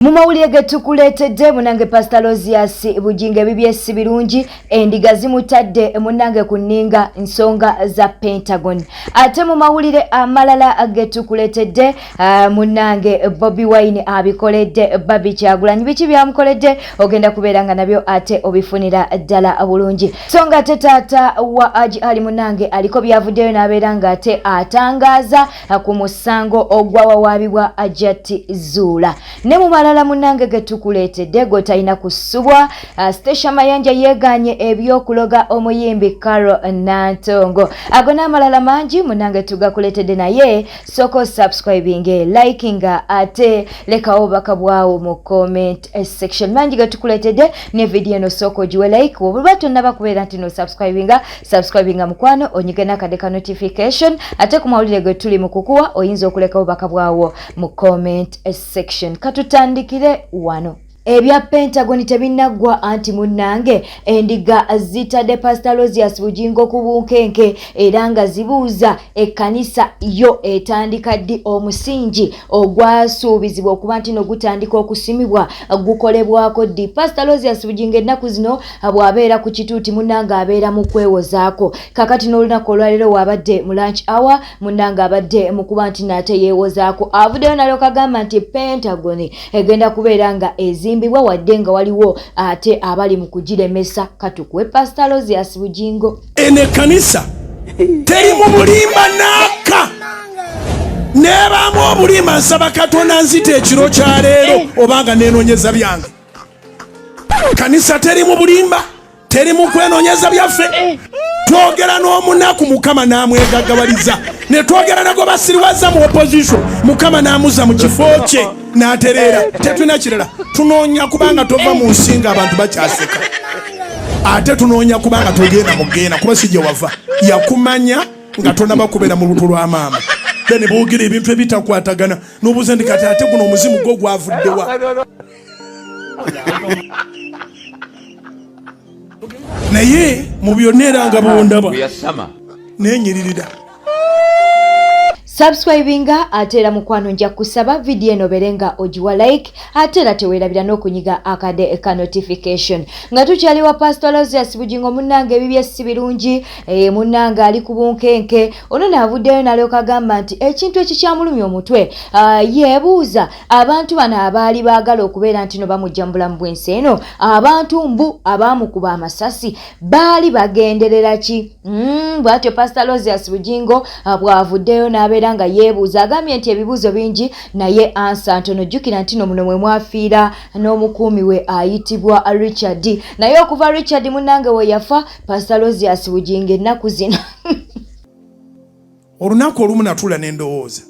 Mumawulire getukuleetedde munange Pastor Lozias Bujinge BBS birungi endiga zimutadde munange kuninga nsonga za Pentagon. Ate mumawulire amalala getukuleetedde munange Bobi Wine abikoledde Babi Kyagulanyi biki byamukoledde ogenda kubeeranga nabyo ate obifunira ddala bulungi. Songa ate taata wa Haji Ali munange aliko byavuddeyo n'abeeranga ate atangaza ku musango ogwawawabibwa Ajati Zula. Ne mumala la munange getukuleetedde gotalina kusubwa Station Mayanja yeganye ebyokuloga omuyimbi Carol Nantongo. Ago n'amalala mangi munange tugakuleetedde naye soko subscribing liking ate lekawo bakabwawo mu comment section. Mangi getukuleetedde ne video no soko jiwe like obuba tonnaba kubeera nti no subscribing mukwano onyige n'akadeka notification ate ku mawulire getuli mu kukuwa oyinza okulekawo bakabwawo mu comment section. Katutandikire wano. Ebya Pentagon tebinaggwa anti munange endiga zitadde Pastor Lozias Bujingo ku bunkenke era nga zibuuza ekkanisa yo etandika ddi omusingi ogwasuubizibwa okuba nti no gutandika okusimibwa gukolebwako ddi. Pastor Lozias Bujingo ennaku zino bw'abeera ku kituuti munange abeera mu kwewozaako. Kakati n'olunaku olwaleero wabadde mu lunch hour munange abadde mu kuba nti nate yeewozaako. Avuddeyo nalyo kagamba nti Pentagon egenda kubeera nga ezimbibwa wadde nga waliwo ate abali mu kugiremesa. Katukwe Pastor Lozias Bujingo. Ene kanisa teri mu bulimba naka nebamu obulimba nsaba Katonda nzite ekiro kya leero obanga nenonyeza byange. Kanisa teri mu bulimba, teri mu kwenonyeza byaffe. Twogera n'omunaku Mukama n'amwegagabaliza ne twogera nago basiriwaza mu opposition Mukama n'amuza mu kifo kye n'aterera. Tetulina kirala tunoonya kubanga tova mu nsinga abantu bakyaseka ate tunoonya kubanga togenda mugenda kuba sije wava yakumanya nga tonaba kubeera mu lutu lwa maama then boogera ebintu ebitakwatagana n'obuuza ndi kati ate guno omuzimu gwo gwavuddewa. Naye mu byonna era nga bondaba nenyiririra. Subscribinga atera mukwano nja kusaba video eno berenga ojiwa like atera tewerabira n'okunyiga akade ka notification. Nga tukyali wa Pastor Lozias Bujingo munange BBS birungi munange ali ku bunkenke ono n'avuddeyo nalyo kagamba nti ekintu ekikyamulumya omutwe yeebuuza abantu bano abaali baagala okubeera nti no bamujjambula mu bwensi eno abantu mbu abaamukuba amasasi baali bagenderera ki? Bw'atyo Pastor Lozias Bujingo bw'avuddeyo n'abeera nga yeebuuza agambye nti ebibuuzo bingi naye ansa ntono. Jjukira nti no muno mwe mwafiira n'omukuumi we ayitibwa Richard. Naye okuva Richard munange we yafa Pastor Lozias Bujingo ennaku zino olunaku olumu natula n'endowooza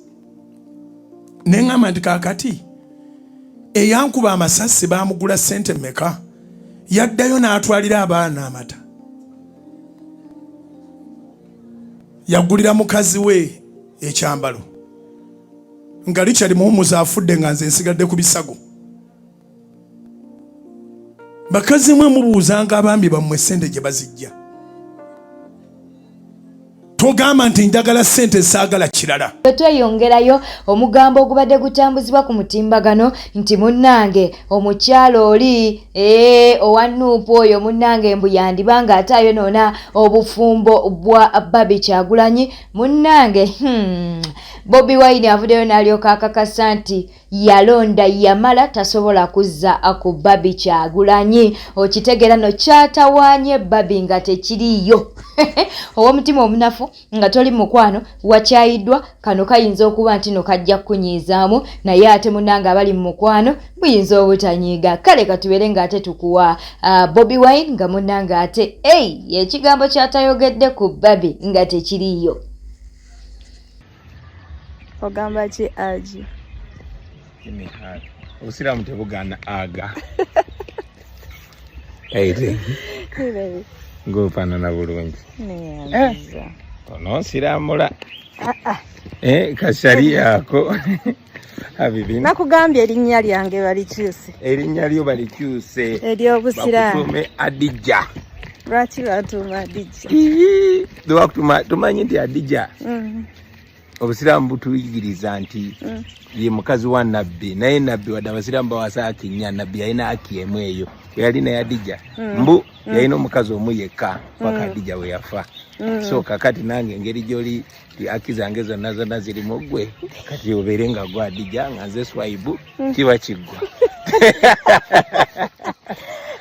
neŋŋamba nti kaakati eyankuba amasasi baamugula ssente mmeka? Yaddayo n'atwalira abaana amata, yaggulira mukazi we ekyambalo nga Richard muwumuza afudde nga nze nsigadde ku bisago. Bakazi mwe mubuuzanga abambi bammwe ssente gye bazijja. Togamba nti njagala ssente saagala kirala. Tweyongerayo omugambo ogubadde gutambuzibwa ku mutimbagano nti munnange omukyalo oli owa Nuupu oyo munnange mbu yandibanga ataayo noona obufumbo bwa Babi Kyagulanyi munnange. Bobi Wine avuddeyo n'alyoka akakasa nti yalonda yamala tasobola kuzza ku Babi Kyagulanyi. Okitegeera no kyatawaanye Babi nga tekiriyo. Owomutima omunafu nga toli mukwano wakyayiddwa kano kayinza okuba nti no kajja kunyiizaamu naye ate munange abali mu mukwano muyinza obutanyiiga. Kale katubeere nga ate tukuwa Bobi Wine nga munange ate ekigambo kyatayogedde ku Babi nga tekiriyo. Ogamba ki Haji? Obusiraamu tebugana aga. Ng'ofaanana bulungi. Onoosiramula. Kasharia ako. Nakugambye erinnya lyange balikyuse. Erinnya lyo balikyuse. Ery'obusiraamu. Bakutume Adija. Lwaki batuuma Adija? Tumanyi nti Adija obusiraamu butuyigiriza nti ye mukazi wa nabbi naye nabbi wadde abasiraamu bawasa haki nnya nabbi yalina haki emu eyo yali naye Adija mbu yalina omukazi omu yekka paka Adija we yafa so kakati nange engeri gy'oli haki zange zonna zonna zirimu ggwe kati obeere nga gwa Adija nga nze Swaibu kiba kiggwa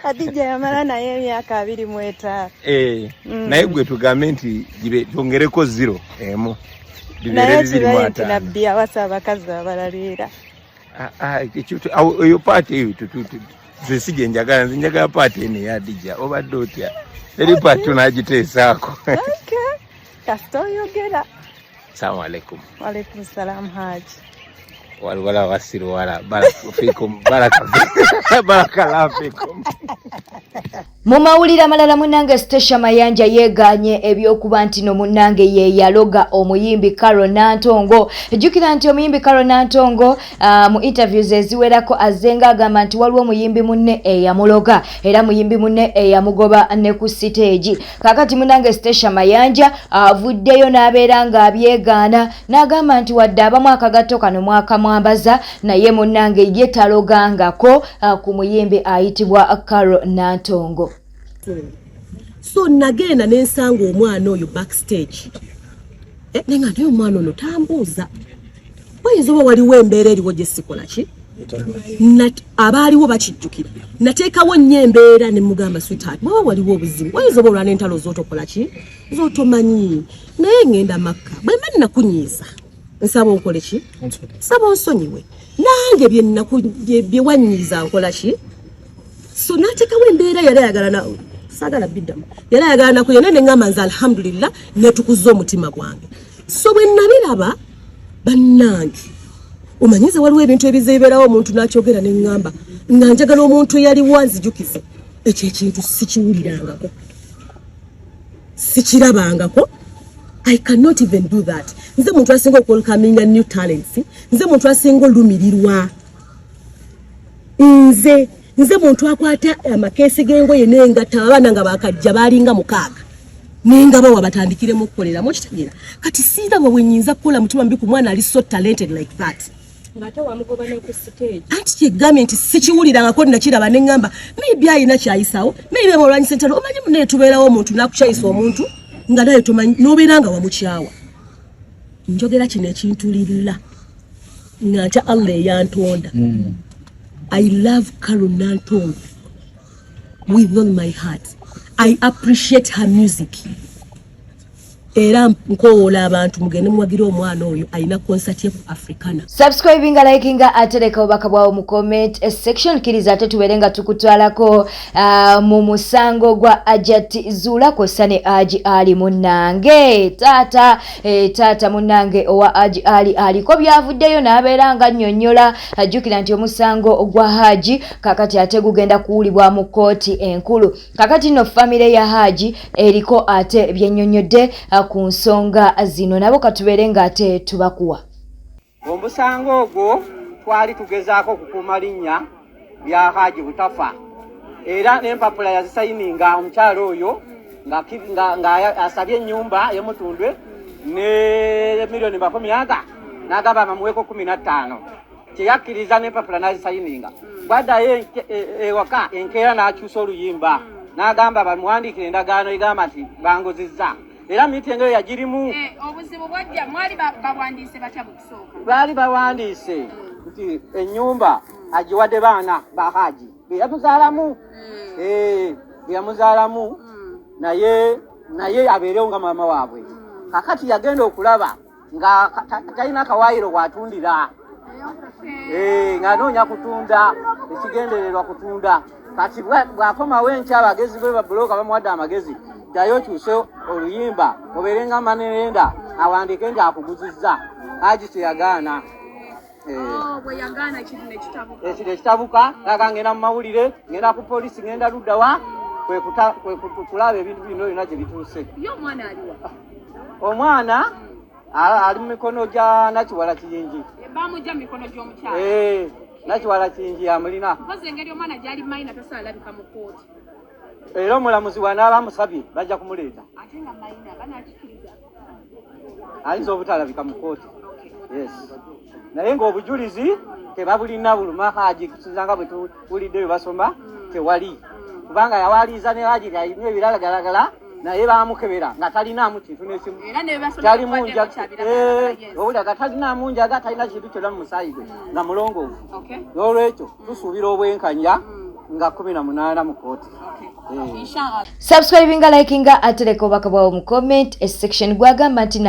Adija yamala naye emyaka 25. Naye gwe tugambe nti twongereko 0 emu naye kibaye nti nabbi awasa abakazi abalalira. Eyo paati eyo nze sije njagala nze njagala paati eno eya Adija obadde otya eri paati tunagiteesaako. Kasita oyogera. Assalamu alaikum. Wa alaikum salam Haji. Wala wasiru wala barafikum barakallahu. Mu mawulire amalala munnange Stesha Mayanja yeeganye ebyokuba nti no munnange ye yaloga omuyimbi Carol Nantongo. Ejjukira nti omuyimbi Carol Nantongo mu interviews eziwerako azenga agamba nti waliwo omuyimbi munne eyamuloga era muyimbi munne eyamugoba ne ku stage. Kakati munnange Stesha Mayanja avuddeyo n'abeera ng'abyegaana n'agamba nti wadde abamu akagato kano mwakamwambaza naye munnange ye talogangako ku muyimbi ayitibwa Carol Nantongo. So nagenda nensanga omwana oyo backstage. Nenga naye omwana ono tambuuza. Oyinza oba waliwo embeera eriwo gye sikola ki? Abaaliwo bakijjukira. Nateekawo nnyo embeera ne mugamba sweetheart bw'oba waliwo obuzibu. Oyinza oba olwana entalo z'otokola ki? Z'otomanyi. Naye ngenda Makka. Bwe mba nnakunyiiza. Nsaba onkole ki? Nsaba onsonyiwe. Nange bye wanyiiza nkola ki? So natekawo embeera yali ayagala na sagala biddamu yali ayagala na kuyena ne ngamba nze alhamdulillah netukuza omutima gwange. So bwe nabiraba bannange omanyiza waliwo ebintu ebizeeberawo omuntu n'akyogera ne ngamba nga njagala omuntu eyali wanzijukize ekyo ekintu sikiwulirangako sikirabangako. I cannot even do that. Nze muntu asinga okwolkaminga new talents. Nze muntu asinga olumirirwa. Nze muntu akwata amakesi gengoye n'engatta abaana nga bakajja balinga 6 nenga bawa batandikire mu kukolera mu kitegeera kati sinda bwe nyinza kukola mutima mbi ku mwana ali so talented like that ngate wamugoba ne ku stage anti ye government sikiwulira ngako nakiraba ne ngamba maybe ayina kyayisawo maybe abalwanyi center omanyi ne tubeerawo omuntu nakukyayisa omuntu nga naye tumanyi nobeeranga wamukyawa njogera kino ekintulirira ngata Allah yantonda. I love Carol Nantongo with all my heart. I appreciate her music. Era nkowola abantu mugende mwagira omwana oyo ayina concert ya Africana. Subscribing nga liking atereka obaka bwawo mu comment section kiriza ate tuberenga tukutwalako mu musango gwa Ajati Zula ko sane Aji Ali munnange tata munnange owa Aji Ali aliko byavuddeyo n'aberanga nnyonnyola ajukira nti omusango gwa Haji kakati ate gugenda kuwulibwa mu kooti enkulu. Kakati no family ya Haji eriko ate byennyonnyodde ku nsonga zino nabo katuberenga ate tubakuwa. Omusango ogwo twali tugezaako okukuuma linnya lya Haji butafa era n'empapula yazisayininga omukyalo oyo nga asabye ennyumba y'Omutundwe ne milioni 100 n'agamba bamuweeko 15 kyeyakkiriza n'empapula n'azisayininga. Bwaddayo ewaka enkeera n'akyusa oluyimba n'agamba bamuwandiikire endagaano egamba nti bangozizza era mitingo yagirimu. Obuzibu bwajja mwali bawandiise batya bukusooka? Baali bawandiise nti ennyumba agiwadde baana ba Haji beyamuzaalamu beyamuzaalamu naye abeerewo nga maama waabwe. Kakati yagenda okulaba nga talina kawaayiro bw'atundira ng'anoonya kutunda ekigendererwa kutunda. Kati bw'akomawo enkya abagezi be babulooka bamuwadde amagezi ddayo kyuse oluyimba obeerenga manerenda awandiike nti akuguzizza. Haji teyagaana. Bwe yagaana ekiro ekitabuka aga ngenda mu mawulire ngenda ku poliisi ngenda luddawa kwe kulaba ebintu bino byonna gye bituuse. Ye omwana aliwa? Omwana ali mu mikono gya Nakiwala Kiyingi. Bamujja mu mikono gy'omukyala? Nakiwala Kiyingi amulina. Mpozi engeri omwana gy'ali mayina tasaalabika mu kooti. Era omulamuzi wanaaba amusabye bajja kumuleeta. Ate nga mayina banaakikiriza? ayinza obutalabika mu kooti. Yes. Naye ng'obujulizi tebabulina buluma Haji kusinza nga bwe tuwulidde basoma tewali. Kubanga yawaliiza ne Haji yalina ebiralagalagala naye baamukebera nga talinaamu kintu n'ekimu. Tali munja obulya nga talinaamu njaga talina kintu kyonna mu musaayi gwe nga mulongoofu. N'olwekyo tusuubira obwenkanya nga 18 mu kooti. Subscribinga, likinga, atereka obaka bwawo mu comment section gwagamba nti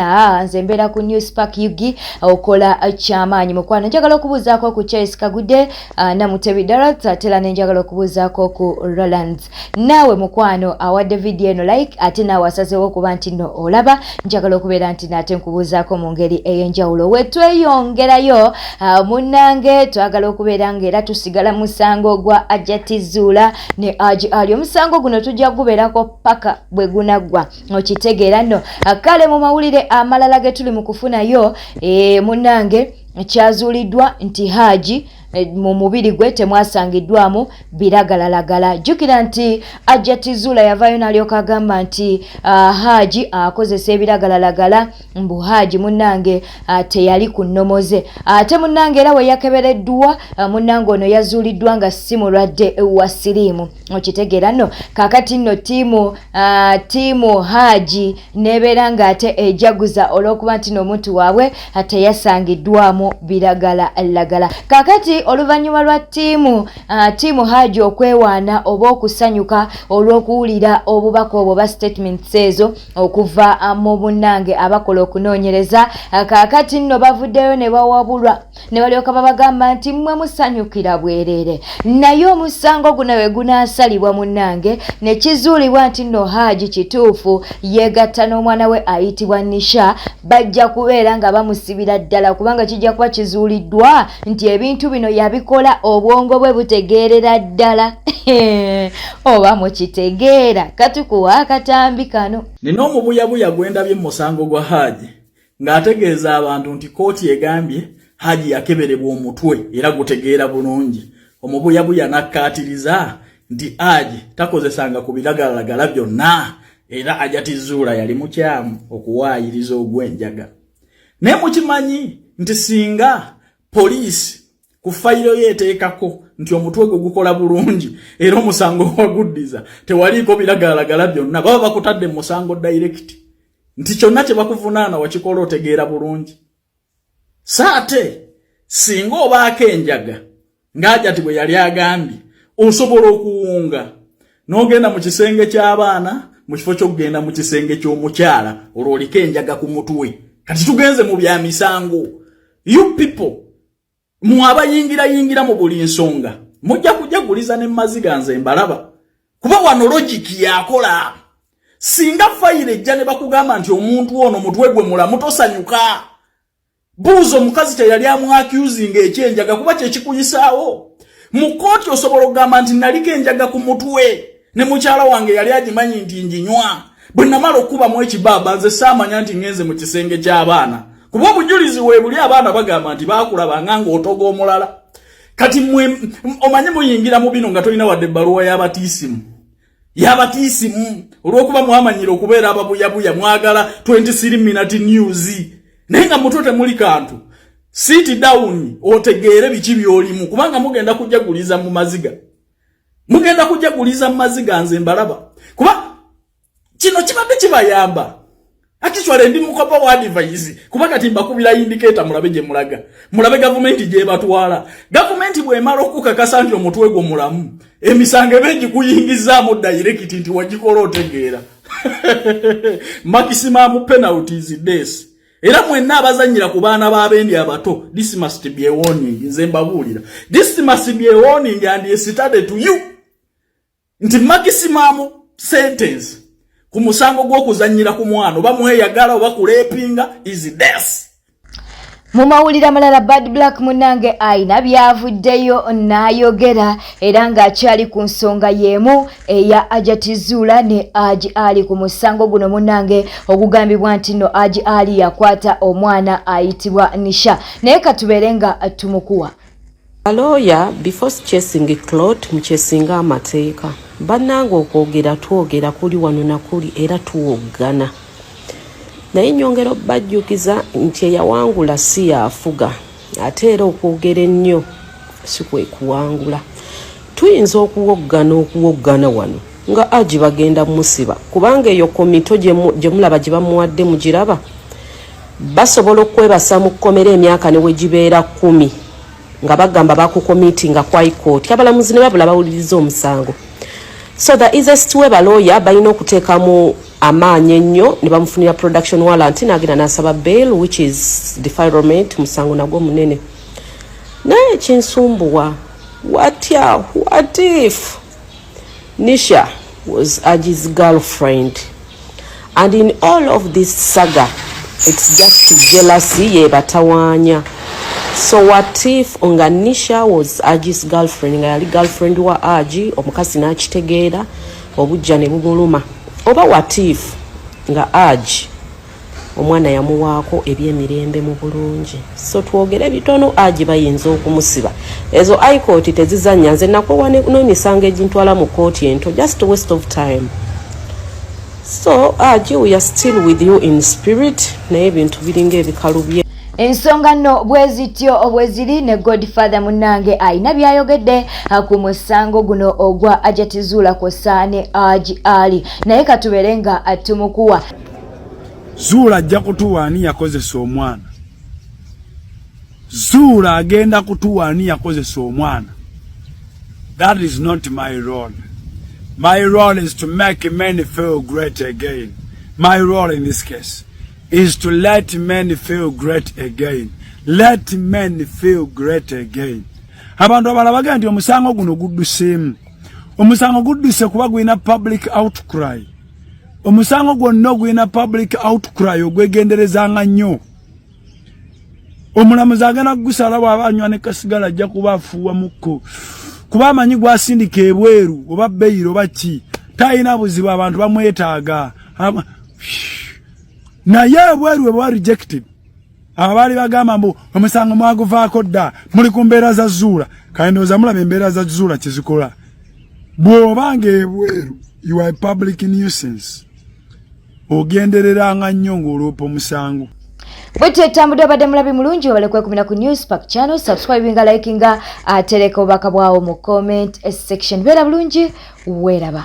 nze mbeera ku News Park Yugi okola kyamaanyi mukwano. Njagala okubuuzaako ku Charles Kagude na Mutebi Director atera nenjagala okubuuzaako ku Rolands. Naawe mukwano awadde video eno like ate naawe asazeewo okuba nti no olaba, njagala okubeera nti nate nkubuuzaako mu ngeri ey'enjawulo. Wetweyongerayo munnange twagala okubeera ng'era tusigala musango gwa Ajatizula ne Haji Ali. Omusango guno tujja gubeerako paka bwe gunaggwa okitegeera nno. Kale mu mawulire amalala ge tuli mu kufunayo munnange kyazuuliddwa nti Haji mu mubiri gwe temwasangiddwamu biragalalagala. Jjukira nti Ajatizula yavaayo n'alyoka agamba nti Haji akozesa ebiragalalagala mbu Haji munnange teyali ku nnomoze. Ate munnange era we yakebereddwa munnange ono yazuuliddwa nga si mulwadde wa siriimu okitegeera nno. Kaakati nno tiimu Haji nebeera ng'ate ejaguza olw'okuba nti n'omuntu waabwe teyasangiddwamu biragalalagala. Kaakati oluvannyuma lwa tiimu Haji okwewaana oba okusanyuka olw'okuwulira obubaka obwo ba statements ezo okuva mu bunnange abakola okunoonyereza, kaakati nno bavuddeyo ne bawabulwa ne balyoka babagamba nti mmwe musanyukira bwereere. Naye omusango guno we gunaasalibwa munnange ne kizuulibwa nti nno Haji kituufu yeegatta n'omwana we ayitibwa Nisha, bajja kubeera nga bamusibira ddala kubanga kijja kuba kizuuliddwa nti ebintu bino yabikola obwongo bwe butegeerera ddala. Oba mukitegeera katukuwa akatambi kano. Nina omubuyabuya gwendabye mu musango gwa Haji ng'ategeeza abantu nti kooti egambye Haji yakeberebwa omutwe era gutegeera bulungi. Omubuyabuya nakkaatiriza nti Haji takozesanga ku biragalalagala byonna era Ajatizula yali mukyamu okuwaayiriza ogw'enjaga. Ne mukimanyi nti singa poliisi ku fayiro yeeteekako nti omutwe gwe gukola bulungi era omusango waguddiza tewaliiko biragalalagala byonna, baba bakutadde mu musango direct nti kyonna kye bakuvunaana wakikola otegeera bulungi. Saate singa obaako enjaga ng'Ajati bwe yali agambye osobola okuwunga n'ogenda mu kisenge ky'abaana mu kifo ky'okugenda mu kisenge ky'omukyala olw'oliko enjaga ku mutwe. Kati tugenze mu bya misango. You people mwabayingira mu buli nsonga mujja kujaguliza ne maziga nze mbalaba kuba wano logic yakola. Singa fayire ejja ne bakugamba nti omuntu ono mutwe gwe mulamu tosanyuka, buuza omukazi kye yali amu-accusing ekyenjaga kuba kye kikuyisaawo. Mu kooti osobola okugamba nti naliko enjaga ku mutwe ne mukyala wange yali agimanyi nti njinywa, bwe namala okubamu ekibaaba nze saamanya nti ngenze mu kisenge ky'abaana kuba obujulizi we buli abaana bagamba nti baakulabanga ng'otoga omulala. Kati mwe omanyi muyingira mu bino nga tolina wadde ebbaluwa y'abatiisimu olw'okuba mwamanyira okubeera ababuyabuya mwagala 23 minute news naye nga mutwe temuli kantu. Sit down otegeere biki byolimu kubanga mugenda kujaguliza mu maziga. Mugenda kujaguliza mu maziga nze mbalaba kuba kino kibadde kibayamba. Actually ndi mukopa wa advice kuba kati mbakubira indicator mulabe gye mulaga. Mulabe government gye batwala. Government bwe mala okukakasa nti omutwe gwo mulamu emisango bengi kuyingizaamu direct nti wagikola otegeera. Maximum penalties this. Era mwenna abazanyira ku baana b'abendi abato, this must be a warning. Nze mbabuulira, this must be a warning and it started to you. Nti maximum sentence ku musango gw'okuzanyira ku mwana oba mweyagala oba kulepinga is death. Mu mawulire amalala Bad Black munnange ayina byavuddeyo n'ayogera era ng'akyali ku nsonga y'emu eya Ajatizula ne Haji Ali ku musango guno munnange ogugambibwa nti no Haji Ali yakwata omwana ayitibwa Nisha. Naye katubeere nga tumukuwa. A lawyer before chasing a clout mchesinga amateeka. Bannange okwogera twogera kuli wano na kuli era tuwoggana. naye nyongera bajjukiza nti eyawangula si yaafuga ate era okwogera ennyo si kwe kuwangula. Tuyinza okuwoggana wano nga Aji bagenda musiba kubanga eyo komito gye mulaba gye bamuwadde mugiraba basobola okwebasa mu kkomera emyaka ne we gibeera 10 nga bagamba bakukomiti nga kwa court abalamuzi ne babula bawuliriza omusango. So the easiest way balawyer balina okuteekamu amaanyi ennyo ne bamufunira production warrant n'agenda n'asaba bail which is defilement musango nagwo munene. Naye kinsumbuwa what if Nisha was Aji's girlfriend and in all of this saga it's just jealousy ye batawanya. So what if Nisha was Aji's girlfriend nga yali girlfriend wa Aji omukasi n'akitegeera obujja ne bumuluma oba what if nga Aji omwana yamuwaako ebyemirembe mu bulungi. So twogere bitono Aji bayinza okumusiba ezo high court tezizanya nze nakowa n'emisango egintwala mu court ento just a waste of time. So Aji we are still with you in spirit naye ebintu biringa ebikalu bye. Ensonga nno bwezityo obweziri ne Godfather munange ayina byayogedde ku musango guno ogwa Hajati Zuula kw'osaane Haji Ali naye katubere nga atumukuwa. Zuula ajja kutuwaani yakozesa omwana. Zuula agenda kutuwaani yakozesa omwana. That is not my role. My role is to make men feel great again. My role in this case is to let men feel great again. Let men feel great again. Abantu abalabaga nti omusango guno gudduseemu. Omusango gudduse kuba gwina public outcry. Omusango gwonna gwina public outcry ogwegenderezanga nnyo. Omulamuzi agenda kugusala bw'abanywa ne kasigala ajja kuba afuuwa mukko. Kuba amanyi gwasindika ebweru oba beyiro oba ki talina buzibu abantu bamwetaaga. Naye ebweru we bwa rejected. Abaali bagamba mbu omusango mwaguvaako dda muli ku mbeera za Zuula. Kale ndowooza mulaba embeera za Zuula kyezikola. Bw'obanga ebweru you are a public nuisance. Ogendereranga nnyo ng'oloopa omusango. Bwete tambudde abadde mulabi mulungi obale kwekumira ku Newspark channel, subscribe nga like nga atereka obubaka bwawo mu comment section. Beera bulungi, weeraba.